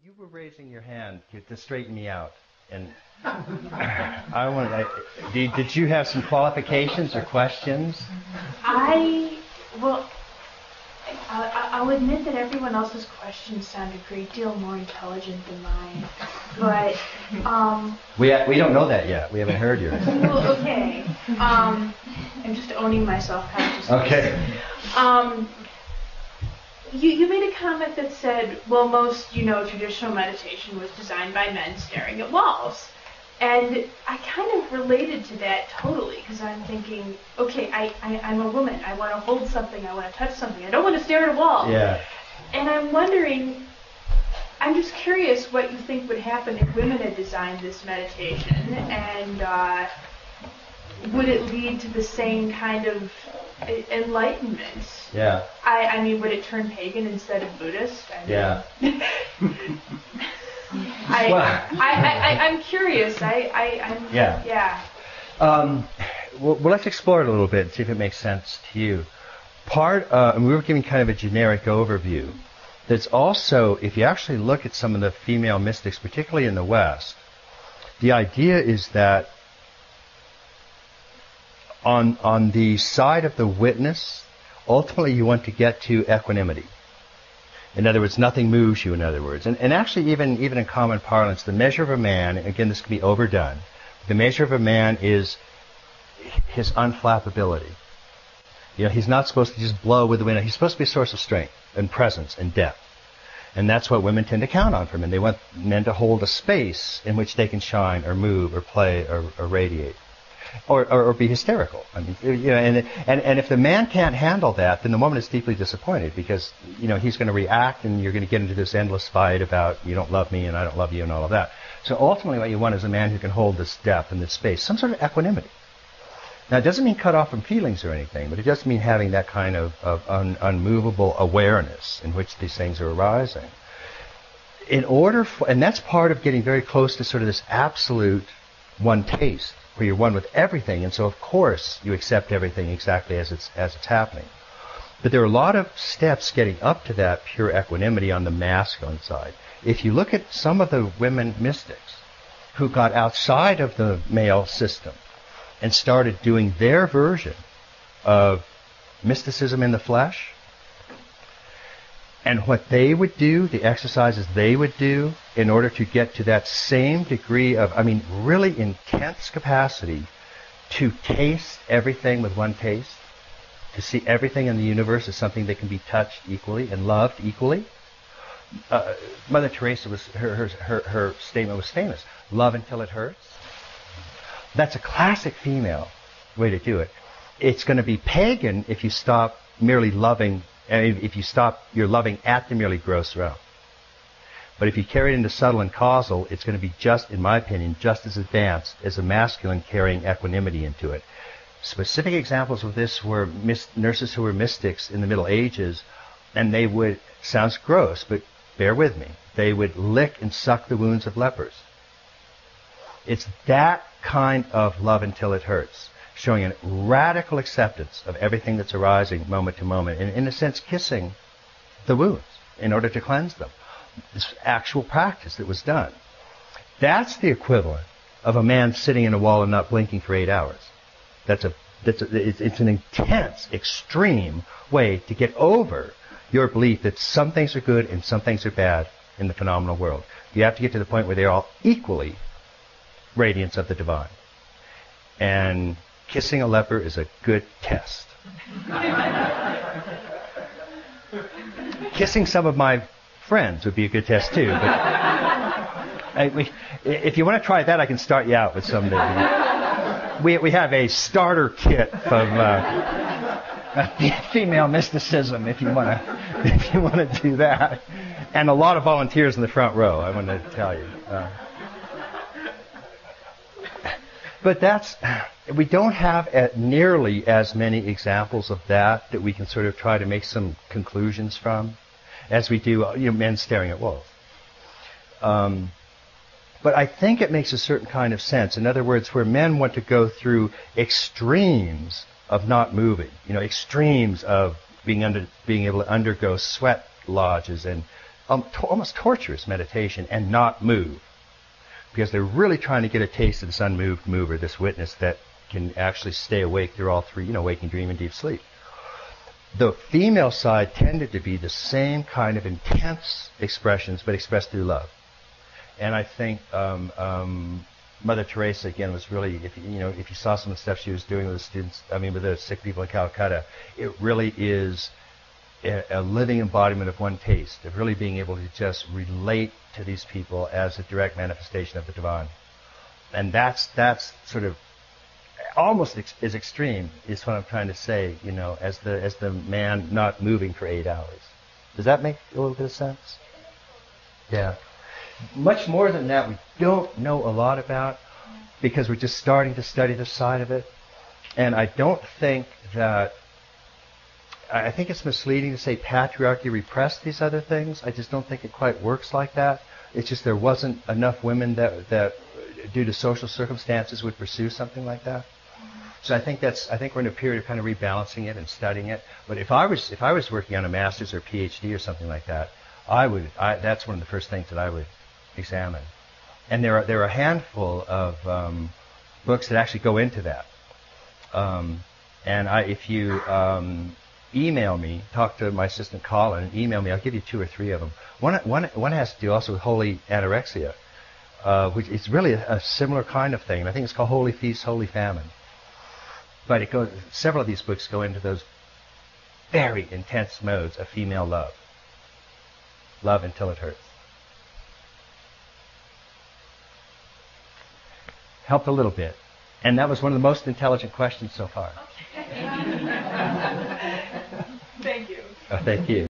You were raising your hand to straighten me out, and did you have some qualifications or questions? I'll admit that everyone else's questions sound a great deal more intelligent than mine, but we don't know that yet. We haven't heard yours. Well, okay. I'm just owning my self-consciousness. Okay. You made a comment that said, well, most, traditional meditation was designed by men staring at walls. And I kind of related to that totally, because I'm thinking, okay, I'm a woman. I want to hold something. I want to touch something. I don't want to stare at a wall. Yeah. And I'm just curious what you think would happen if women had designed this meditation, and would it lead to the same kind of enlightenment? Yeah. I mean, would it turn pagan instead of Buddhist? Yeah. I'm curious. Yeah. Well, let's explore it a little bit and see if it makes sense to you. And we were giving kind of a generic overview. That's also, if you actually look at some of the female mystics, particularly in the West, the idea is that on the side of the witness, ultimately you want to get to equanimity. In other words, nothing moves you, in other words. And actually, even in common parlance, the measure of a man, again, this can be overdone, the measure of a man is his unflappability. He's not supposed to just blow with the wind. He's supposed to be a source of strength and presence and depth. And that's what women tend to count on from men. They want men to hold a space in which they can shine or move or play or radiate. Or be hysterical. I mean, and if the man can't handle that, then the woman is deeply disappointed, because he's going to react, and you're going to get into this endless fight about you don't love me and I don't love you and all of that. So ultimately, what you want is a man who can hold this depth and this space, some sort of equanimity. Now, it doesn't mean cut off from feelings or anything, but it does mean having that kind of unmovable awareness in which these things are arising. And that's part of getting very close to sort of this absolute one taste, where you're one with everything, and so of course you accept everything exactly as it's happening. But there are a lot of steps getting up to that pure equanimity on the masculine side. If you look at some of the women mystics who got outside of the male system and started doing their version of mysticism in the flesh, and what they would do, the exercises they would do in order to get to that same degree of, really intense capacity to taste everything with one taste, to see everything in the universe as something that can be touched equally and loved equally. Mother Teresa her statement was famous: love until it hurts. That's a classic female way to do it. It's going to be pagan if you stop merely loving. And if you stop your loving at the merely gross realm. But if you carry it into subtle and causal, it's going to be just, in my opinion, just as advanced as a masculine carrying equanimity into it. Specific examples of this were nurses who were mystics in the Middle Ages, and they would, sounds gross, but bear with me, they would lick and suck the wounds of lepers. It's that kind of love until it hurts, showing a radical acceptance of everything that's arising moment to moment, and in a sense kissing the wounds in order to cleanse them. This actual practice that was done. That's the equivalent of a man sitting in a wall and not blinking for 8 hours. It's an intense, extreme way to get over your belief that some things are good and some things are bad in the phenomenal world. You have to get to the point where they're all equally radiance of the divine. And kissing a leper is a good test. Kissing some of my friends would be a good test too. But if you want to try that, I can start you out with some. We have a starter kit of female mysticism if you want to do that, and a lot of volunteers in the front row. I want to tell you. But we don't have nearly as many examples of that we can sort of try to make some conclusions from as we do men staring at walls. But I think it makes a certain kind of sense. In other words, where men want to go through extremes of not moving, extremes of being able to undergo sweat lodges and almost torturous meditation and not move, because they're really trying to get a taste of this unmoved mover, this witness that can actually stay awake through all three, waking, dream, and deep sleep. The female side tended to be the same kind of intense expressions, but expressed through love. And I think Mother Teresa, again, was really, if you saw some of the stuff she was doing with the students, with the sick people in Calcutta, it really is a living embodiment of one taste, of really being able to just relate to these people as a direct manifestation of the divine. And that's sort of almost as extreme is what I'm trying to say, as the man not moving for 8 hours. Does that make a little bit of sense? Yeah. Much more than that we don't know a lot about, because we're just starting to study this side of it. And I think it's misleading to say patriarchy repressed these other things. I just don't think it quite works like that. It's just there wasn't enough women that due to social circumstances would pursue something like that. So I think we're in a period of kind of rebalancing it and studying it. But if I was working on a master's or PhD or something like that, that's one of the first things that I would examine. And there are a handful of books that actually go into that. If you email me, talk to my assistant Colin, and email me, I'll give you 2 or 3 of them. One has to do also with holy anorexia, which is really a similar kind of thing. I think it's called Holy Feast, Holy Famine. But several of these books go into those very intense modes of female love. Love until it hurts. Helped a little bit. And that was one of the most intelligent questions so far. Thank you. Thank you.